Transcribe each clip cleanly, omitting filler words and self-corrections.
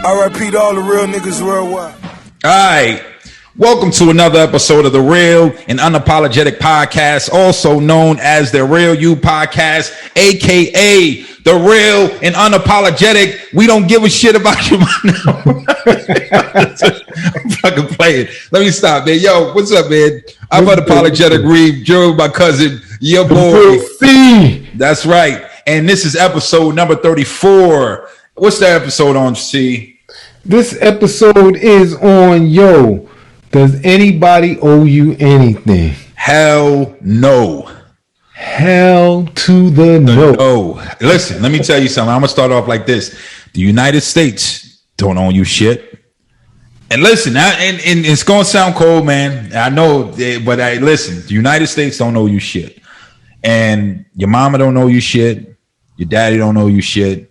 R.I.P. to all the real niggas worldwide. All right. Welcome to another episode of the Real and Unapologetic Podcast, also known as the Real You Podcast, aka the Real and Unapologetic. We don't give a shit about you. I'm fucking playing. Let me stop, man. Yo, what's up, man? I'm Unapologetic Reeve, Joe, my cousin, your boy. C. That's right. And this is episode number 34. What's that episode on, C? This episode is on, yo, does anybody owe you anything? Hell no. Hell to the no. No. Listen, let me tell you something. I'm going to start off like this. The United States don't owe you shit. And listen, and it's going to sound cold, man. I know, but listen, the United States don't owe you shit. And your mama don't owe you shit. Your daddy don't owe you shit.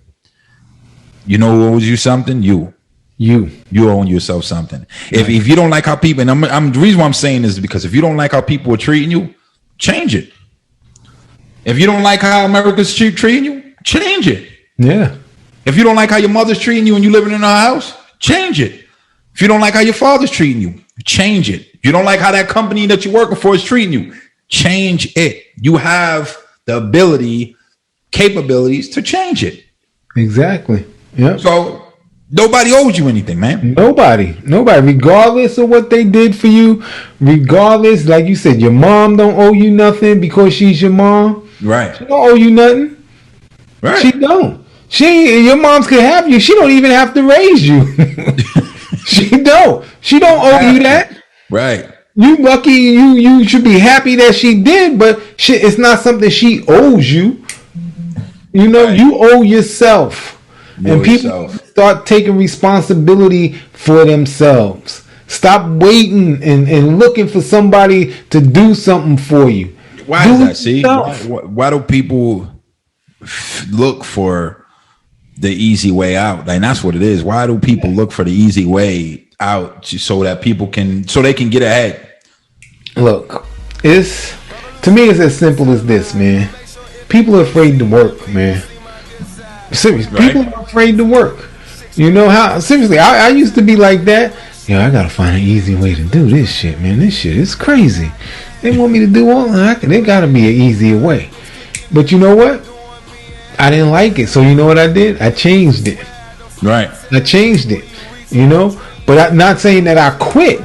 You know who owes you something? You own yourself something. If you don't like how people, and the reason why I'm saying this is because if you don't like how people are treating you, change it. If you don't like how America's treating you, change it. Yeah. If you don't like how your mother's treating you and you living in her house, change it. If you don't like how your father's treating you, change it. If you don't like how that company that you're working for is treating you, change it. You have the capabilities to change it. Exactly. Yeah. So nobody owes you anything, man. Nobody. Regardless of what they did for you, regardless, like you said, your mom don't owe you nothing because she's your mom. Right. She don't owe you nothing. Right. She don't. Your moms could have you. She don't even have to raise you. She don't owe you that. Right. You lucky. You should be happy that she did, but it's not something she owes you. You know, right. You owe yourself. And people start taking responsibility for themselves. Stop waiting and looking for somebody to do something for you. Why is that? See, why do people look for the easy way out? And that's what it is. Why do people look for the easy way out so that they can get ahead? Look, to me it's as simple as this, man. People are afraid to work, man. Seriously, right. People are afraid to work. You know how? Seriously, I used to be like that. Yo, I gotta find an easy way to do this shit, man. This shit is crazy. They want me to do all that. There gotta be an easier way. But you know what? I didn't like it. So you know what I did? I changed it. Right. I changed it. You know? But I'm not saying that I quit.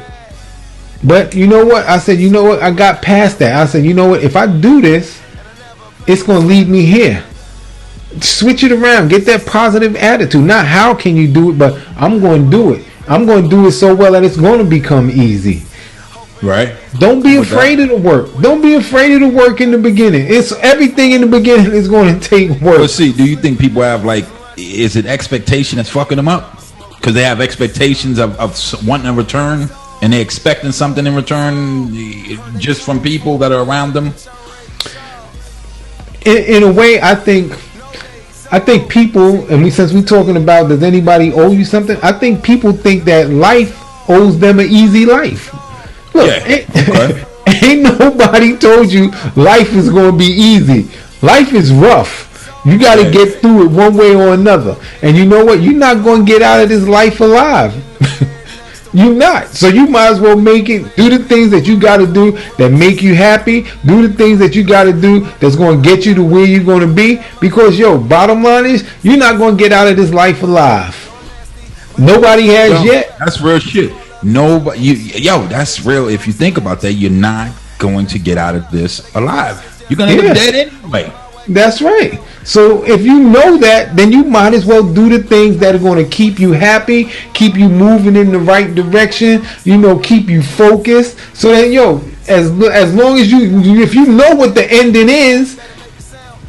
But you know what? I said, you know what? I got past that. I said, you know what? If I do this, it's gonna lead me here. Switch it around. Get that positive attitude. Not how can you do it, but I'm going to do it. I'm going to do it so well that it's going to become easy. Right. Don't be afraid of the work. Don't be afraid of the work in the beginning. It's everything in the beginning is going to take work. Let's see. Do you think people have is it expectation that's fucking them up? Because they have expectations of wanting a return and they're expecting something in return just from people that are around them? In a way, I think people, and since we're talking about does anybody owe you something, I think people think that life owes them an easy life. Look, ain't nobody told you life is going to be easy. Life is rough. You got to get through it one way or another. And you know what? You're not going to get out of this life alive. You're not. So you might as well make it. Do the things that you got to do that make you happy. Do the things that you got to do that's going to get you to where you're going to be. Because, bottom line is, you're not going to get out of this life alive. Nobody has yet. That's real shit. Nobody. That's real. If you think about that, you're not going to get out of this alive. You're going to end up dead anyway. That's right. So if you know that, then you might as well do the things that are going to keep you happy, keep you moving in the right direction, keep you focused. So that, as long as if you know what the ending is,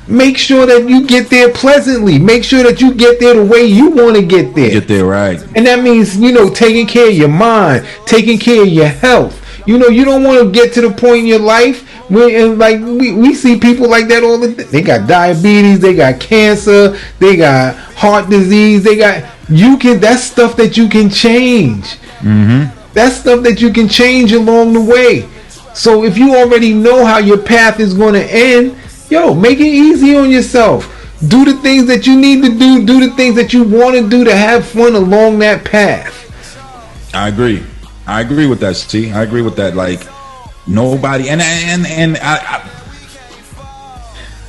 make sure that you get there pleasantly. Make sure that you get there the way you want to get there. Get there right. And that means, taking care of your mind, taking care of your health. You don't want to get to the point in your life where, we see people like that all the time. They got diabetes, they got cancer, they got heart disease, that's stuff that you can change. Mm-hmm. That's stuff that you can change along the way. So if you already know how your path is going to end, make it easy on yourself. Do the things that you need to do. Do the things that you want to do to have fun along that path. I agree with that. See, I agree with that. Like nobody, and I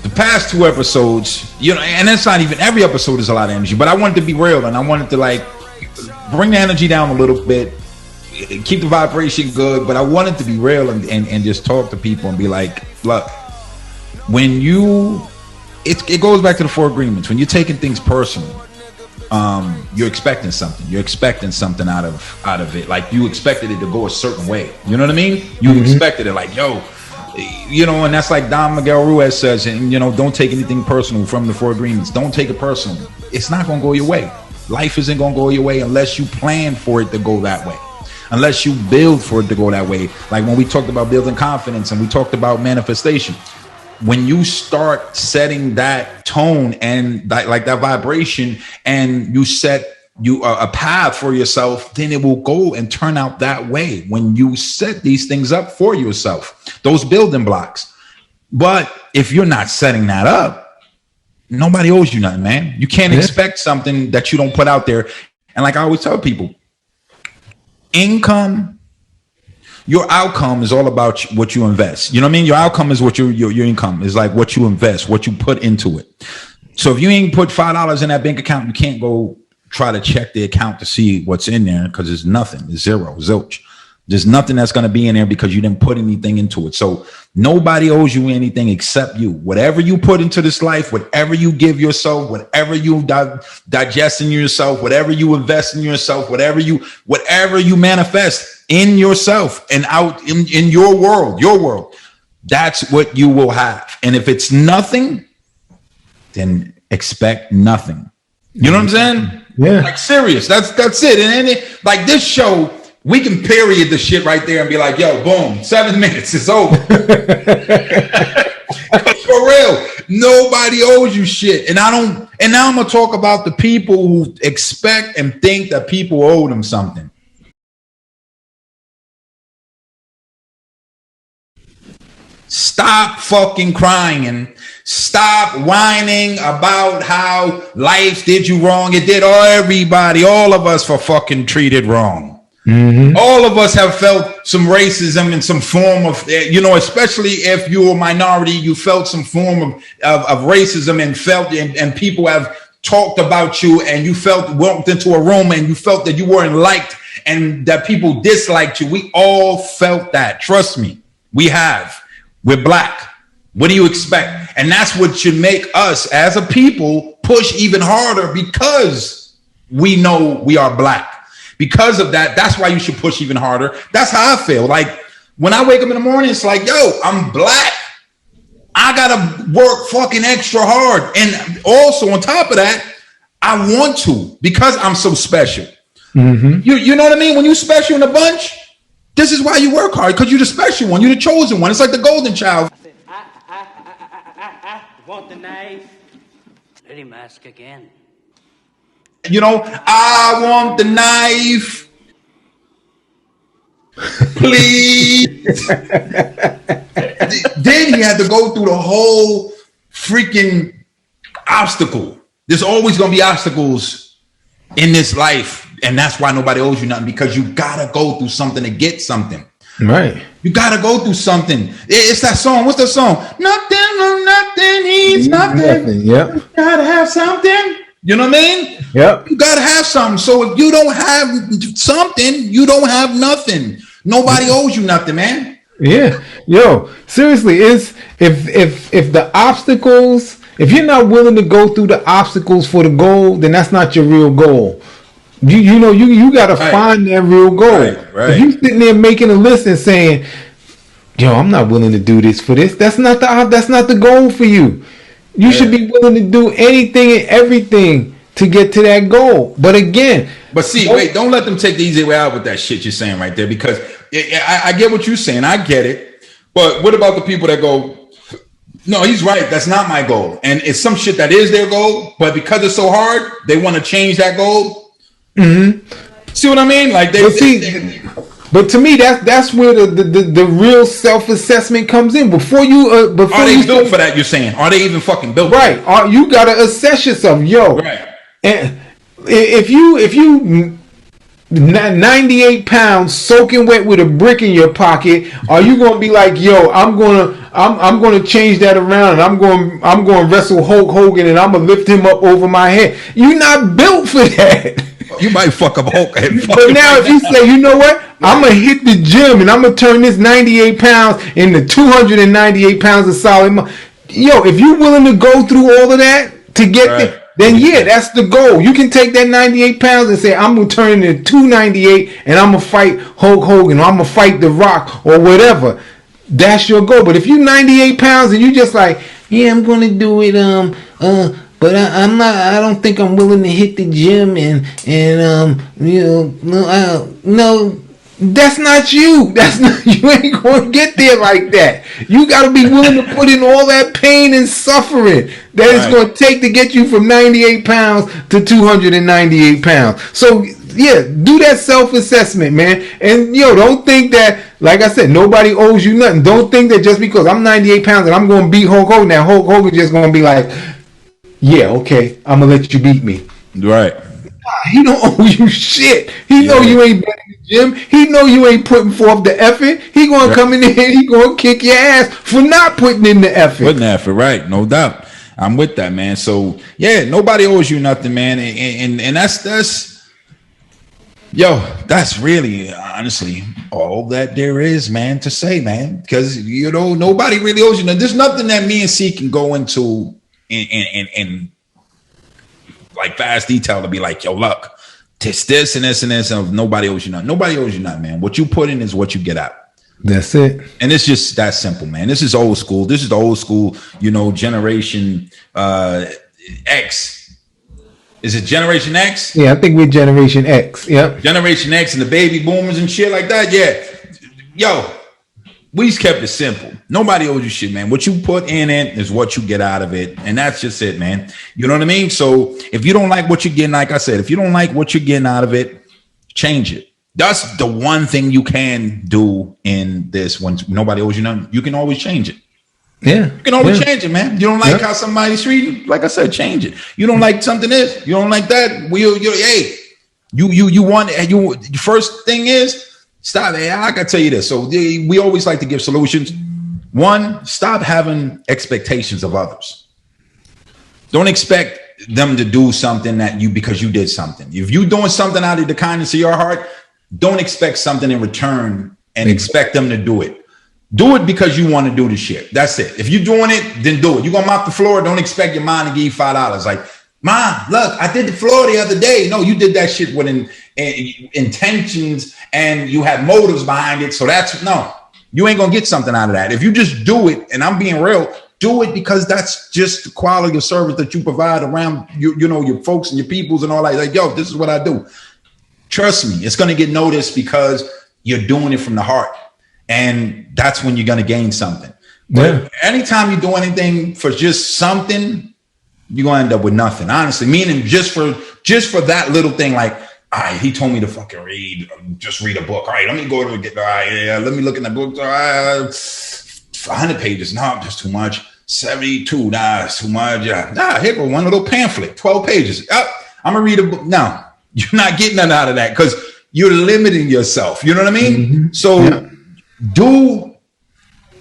the past 2 episodes, and it's not even every episode is a lot of energy, but I wanted to be real, and I wanted to like bring the energy down a little bit, keep the vibration good, but I wanted to be real and just talk to people and be like, look, when it goes back to the 4 agreements. When you're taking things personal, you're expecting something. You're expecting something out of it. Like you expected it to go a certain way. You know what I mean? You expected it like, yo, and that's like Don Miguel Ruiz says, and don't take anything personal from the 4 agreements. Don't take it personal. It's not going to go your way. Life isn't going to go your way unless you plan for it to go that way. Unless you build for it to go that way. Like when we talked about building confidence and we talked about manifestation. When you start setting that tone and that vibration, and you set a path for yourself, then it will go and turn out that way. When you set these things up for yourself, those building blocks. But if you're not setting that up, nobody owes you nothing, man. You can't expect something that you don't put out there. And like I always tell people, your outcome is all about what you invest. You know what I mean? Your outcome is what your income is, like what you invest, what you put into it. So if you ain't put $5 in that bank account, you can't go try to check the account to see what's in there, because there's nothing. It's zero, zilch. There's nothing that's going to be in there because you didn't put anything into it. So nobody owes you anything except you. Whatever you put into this life, whatever you give yourself, whatever you digest in yourself, whatever you invest in yourself, whatever you manifest in yourself and out in your world, that's what you will have. And if it's nothing, then expect nothing. You know what I'm saying? Yeah. Like serious. That's it. And like this show, we can period the shit right there and be like, yo, boom, 7 minutes, it's over. For real, nobody owes you shit. And now I'm gonna talk about the people who expect and think that people owe them something. Stop fucking crying and stop whining about how life did you wrong. It did everybody, all of us, for fucking treated wrong. Mm-hmm. All of us have felt some racism in some form of, especially if you're a minority, you felt some form of racism and felt, and people have talked about you, and you walked into a room and you felt that you weren't liked and that people disliked you. We all felt that. Trust me, we have. We're black. What do you expect? And that's what should make us as a people push even harder, because we know we are black. Because of that, that's why you should push even harder. That's how I feel. Like when I wake up in the morning, it's like, yo, I'm black. I gotta work fucking extra hard. And also on top of that, I want to, because I'm so special. Mm-hmm. You know what I mean? When you're special in a bunch, this is why you work hard, because you're the special one. You're the chosen one. It's like the golden child. I want the knife. Let him ask again. I want the knife. Please. Then he had to go through the whole freaking obstacle. There's always going to be obstacles in this life. And that's why nobody owes you nothing, because you got to go through something to get something. Right. You got to go through something. It's that song. What's that song? Nothing needs nothing. Yep. You got to have something. You know what I mean? Yep. You got to have something. So if you don't have something, you don't have nothing. Nobody owes you nothing, man. Yeah. Yo, seriously, if the obstacles, if you're not willing to go through the obstacles for the goal, then that's not your real goal. You got to find that real goal. Right. If you sitting there making a list and saying, yo, I'm not willing to do this for this, that's not the goal for you. You should be willing to do anything and everything to get to that goal. But again, don't let them take the easy way out with that shit you're saying right there, because I get what you're saying. I get it. But what about the people that go, no, he's right, that's not my goal. And it's some shit that is their goal, but because it's so hard, they want to change that goal. Mm-hmm. See what I mean? Like But to me, that's where the real self-assessment comes in. Before you are they built for that? You're saying, are they even fucking built? Right. You gotta assess yourself, yo. Right. And if you 98 pounds soaking wet with a brick in your pocket, are you gonna be like, yo, I'm gonna change that around and I'm going to wrestle Hulk Hogan and I'm gonna lift him up over my head? You're not built for that. You might fuck up Hulk. But now if you say, you know what, I'm gonna hit the gym and I'm gonna turn this 98 pounds into 298 pounds of solid yo, if you're willing to go through all of that to get there, then yeah, that's the goal. You can take that 98 pounds and say, I'm going to turn it into 298 and I'm going to fight Hulk Hogan or I'm going to fight The Rock or whatever. That's your goal. But if you're 98 pounds and you just like, yeah, I'm going to do it, but I'm not, I don't think I'm willing to hit the gym and you know, no, that's not you. That's not, you ain't going to get there like that. You got to be willing to put in all that pain and suffering that it's going to take to get you from 98 pounds to 298 pounds. So, yeah, do that self-assessment, man. And, yo, don't think that, like I said, nobody owes you nothing. Don't think that just because I'm 98 pounds and I'm going to beat Hulk Hogan, now Hulk Hogan just going to be like, yeah, okay, I'm going to let you beat me. Right. He don't owe you shit. He know you ain't been in the gym. He know you ain't putting forth the effort. He gonna come in here and he gonna kick your ass for not putting in the effort. Putting the effort, right? No doubt. I'm with that, man. So yeah, nobody owes you nothing, man. And that's yo, that's really honestly all that there is, man, to say, man. Because you know, nobody really owes you nothing. There's nothing that me and C can go into in like fast detail to be like, yo, look, this and this and this, and nobody owes you nothing. Nobody owes you nothing, man. What you put in is what you get out. That's it. And it's just that simple, man. This is old school. This is the old school, you know, generation X. Is it Generation X? Yeah, I think we're Generation X. Yep. Generation X and the baby boomers and shit like that. Yeah. Yo, we just kept it simple. Nobody owes you shit, man. What you put in it is what you get out of it. And that's just it, man. You know what I mean? So if you don't like what you're getting, like I said, if you don't like what you're getting out of it, change it. That's the one thing you can do in this when nobody owes you nothing. You can always change it. Yeah. You can always change it, man. You don't like how somebody's treating you? Like I said, change it. You don't like something this, you don't like that. You first thing is, stop. Hey, I gotta tell you this. So we always like to give solutions. One, stop having expectations of others. Don't expect them to do something because you did something. If you're doing something out of the kindness of your heart, don't expect something in return and expect them to do it. Do it because you want to do the shit. That's it. If you're doing it, then do it. You're gonna mop the floor. Don't expect your mom to give you $5. Like, Mom, look, I did the floor the other day. No, you did that shit with intentions and you had motives behind it. So you ain't gonna get something out of that. If you just do it, and I'm being real, do it because that's just the quality of service that you provide around you know, your folks and your peoples and all that. Like, yo, this is what I do. Trust me, it's gonna get noticed because you're doing it from the heart. And that's when you're gonna gain something. But anytime you do anything for just something, you're gonna end up with nothing, honestly. Meaning just for that little thing, like, all right, he told me to fucking just read a book. All right, let me go to get. All right, yeah, let me look in the book. All right, 100 pages, no, that's too much. 72, nah, it's too much. Yeah, nah, here go one little pamphlet, 12 pages. I'm gonna read a book. No, you're not getting none out of that because you're limiting yourself. You know what I mean? Mm-hmm. So do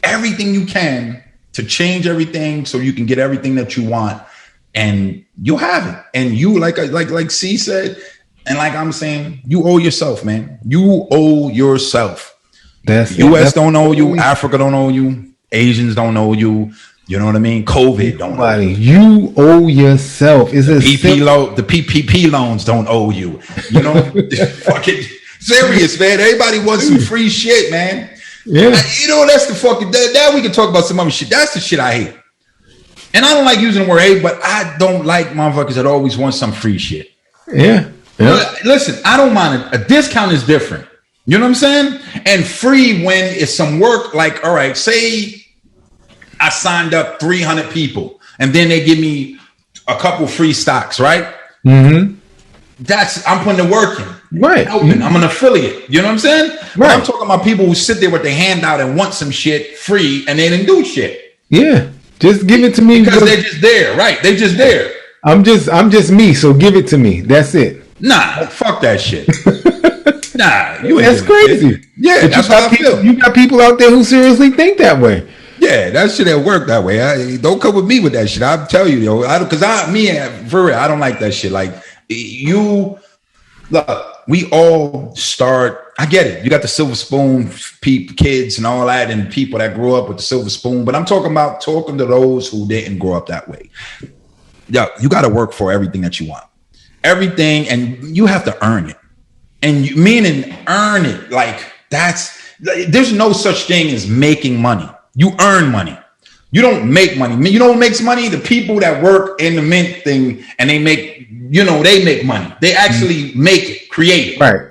everything you can to change everything so you can get everything that you want. And you'll have it. And you, like C said, and like I'm saying, you owe yourself, man. You owe yourself. That's US don't owe you. Africa don't owe you. Asians don't owe you. You know what I mean? COVID don't owe you. You owe yourself. Is it the PPP loans don't owe you. You know, fucking serious, man. Everybody wants some free shit, man. Yeah. You know, that's the fucking that we can talk about some other shit. That's the shit I hate. And I don't like using the word hate, but I don't like motherfuckers that always want some free shit. Yeah. Listen, I don't mind it. A discount is different. You know what I'm saying? And free when it's some work, like, all right, say I signed up 300 people and then they give me a couple free stocks, right? Mm-hmm. I'm putting the work in. Right. I'm an affiliate. You know what I'm saying? Right. But I'm talking about people who sit there with their hand out and want some shit free and they didn't do shit. Yeah. Just give it to me. Because they're just there. Right. They're just there. I'm just me, so give it to me. That's it. Nah, fuck that shit. Nah, that's crazy. Yeah, but that's how I feel. You got people out there who seriously think that way. Yeah, that shit ain't work that way. Don't come with me with that shit. I'll tell you, yo. For real, I don't like that shit. Like, look, we all start. I get it. You got the silver spoon kids and all that, and people that grew up with the silver spoon. But I'm talking to those who didn't grow up that way. Yeah, you got to work for everything that you want, everything, and you have to earn it. And meaning earn it. Like there's no such thing as making money. You earn money. You don't make money. You know who makes money? The people that work in the mint thing and they make money. They actually make it, create it. Right.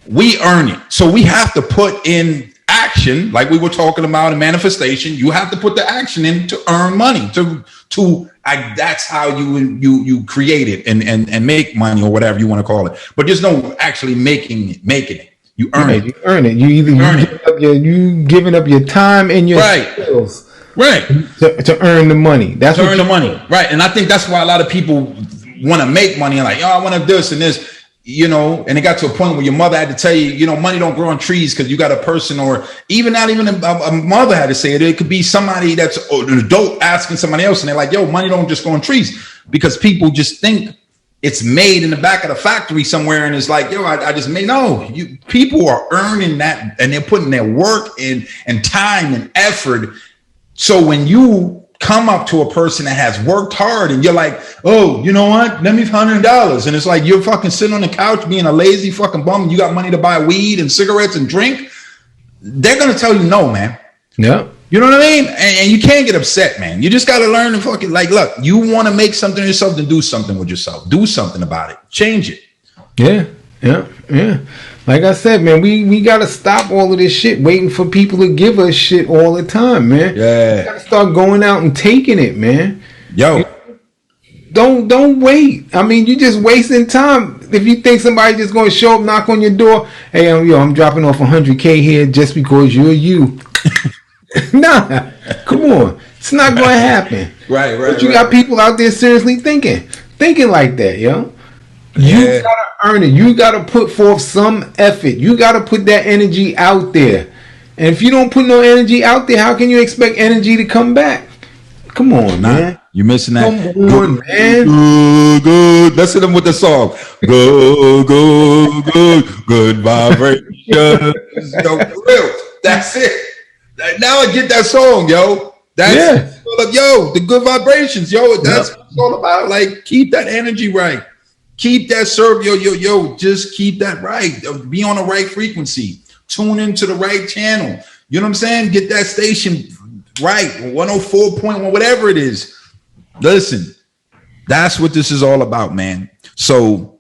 We earn it. So we have to put in action, like we were talking about in manifestation. You have to put the action in to earn money. That's how you create it and make money or whatever you want to call it. But there's no actually making it. You earn it. You earn it. You giving up your time and your skills, right, to earn the money. That's to earn the money, right? And I think that's why a lot of people want to make money and like, I want to do this and this, And it got to a point where your mother had to tell you, money don't grow on trees because you got a person, or even not even a mother had to say it. It could be somebody that's an adult asking somebody else, and they're like, yo, money don't just grow on trees, because people just think it's made in the back of the factory somewhere, and it's like, yo, I just made. No, people are earning that, and they're putting their work in and time and effort. So when you come up to a person that has worked hard, and you're like, oh, you know what? Let me $100, and it's like you're fucking sitting on the couch being a lazy fucking bum, and you got money to buy weed and cigarettes and drink. They're gonna tell you no, man. Yeah. You know what I mean? And you can't get upset, man. You just got to learn to fucking, like, look, you want to make something of yourself, then do something with yourself. Do something about it. Change it. Yeah. Like I said, man, we got to stop all of this shit waiting for people to give us shit all the time, man. Yeah. We got to start going out and taking it, man. Yo. Don't wait. I mean, you just wasting time. If you think somebody's just going to show up, knock on your door, hey, I'm dropping off 100K here just because you're you. Nah, come on. It's not going to happen. Right. But you got people out there seriously thinking like that, yo. You got to earn it. You got to put forth some effort. You got to put that energy out there. And if you don't put no energy out there, how can you expect energy to come back? Come on, man. You're missing that. Come on, man. Good. Let's hit them with the song. Good vibrations. Yo, real. That's it. Now I get that song, yo. That's the good vibrations, yo. That's what it's all about. Like, keep that energy right. Keep that serve, yo. Just keep that right. Be on the right frequency. Tune into the right channel. You know what I'm saying? Get that station right. 104.1, whatever it is. Listen, that's what this is all about, man. So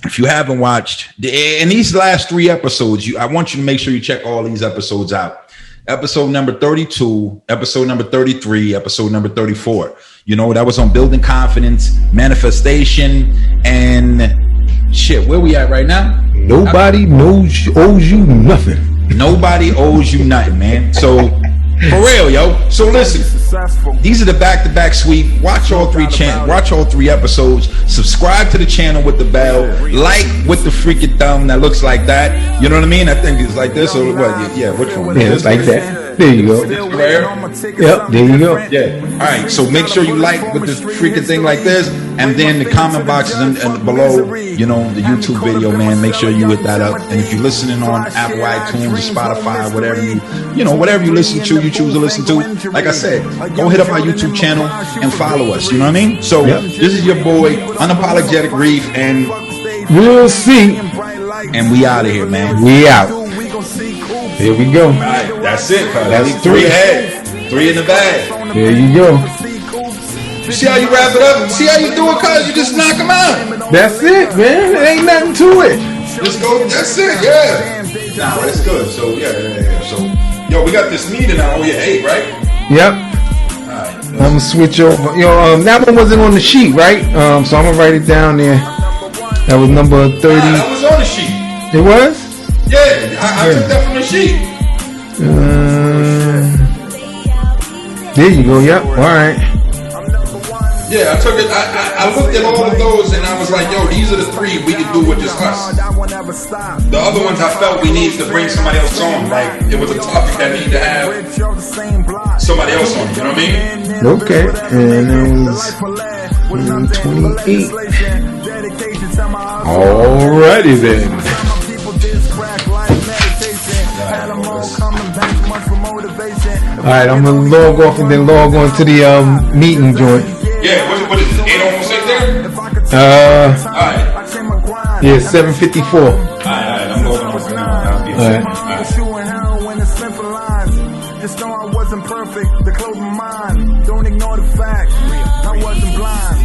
if you haven't watched in these last 3 episodes, I want you to make sure you check all these episodes out. Episode number 32, episode number 33, episode number 34. That was on building confidence, manifestation, and shit. Where we at right now? Nobody owes you nothing. Nobody owes you nothing, man. So for real, yo. So listen, these are the back-to-back sweep. Watch all 3 episodes. Subscribe to the channel with the bell. Like with the freaking thumb that looks like that. You know what I mean? I think it's like this or what? Yeah, which one? Yeah, it's like that. There you go. Yep, there you go. Yeah. All right. So make sure you like with this freaking thing like this, and then the comment boxes and below, the YouTube video, man. Make sure you hit that up. And if you're listening on Apple iTunes, Spotify, whatever whatever you listen to, you choose to listen to. Like I said, go hit up our YouTube channel and follow us. You know what I mean? So this is your boy, Unapologetic Reef, and we'll see. And we out of here, man. We out. Here we go. All right, that's it, cuz. That's 3 ahead. 3 in the bag. There you go. You see how you wrap it up? See how you do it, cuz? You just knock them out. That's it, man. There ain't nothing to it. Just go. That's it, yeah. Nah, that's good. So, yeah. So, yo, we got this meeting now. 8, right? Yep. All right. I'm going to switch over. That one wasn't on the sheet, right? So I'm going to write it down there. That was number 30. That was on the sheet. It was? Yeah, I took that from the sheet. There you go. Yep. All right. Yeah, I took it. I looked at all of those and I was like, yo, these are the three we could do with just us. The other ones I felt we needed to bring somebody else on. Like, it was a topic that needed to have somebody else on. You know what I mean? Okay. And it was 28. Alrighty then. Alright, I'm gonna log off and then log on to the meeting joint. Yeah, what is it? 8 almost 8 there? Alright. Yeah, 7:54. Alright, I'm logging off right now. Alright. Just know I wasn't perfect, the closed my mind. Don't ignore the facts, I wasn't blind.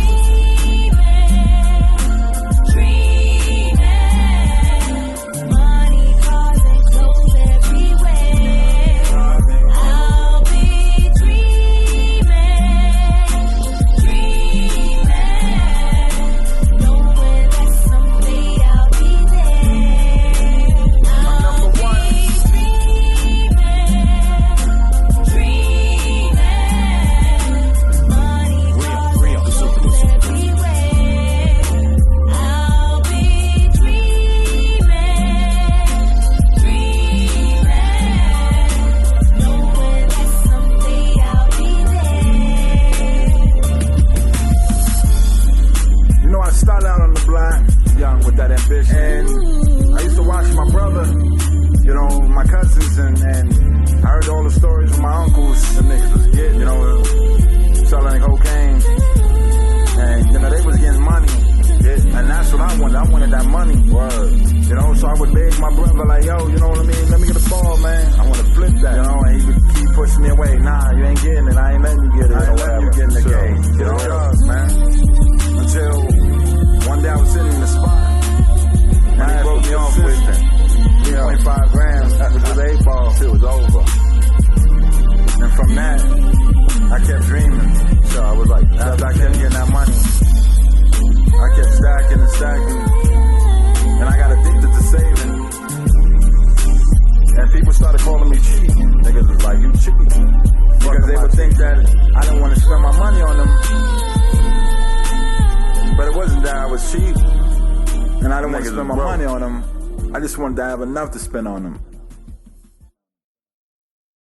I just wanted to have enough to spend on them.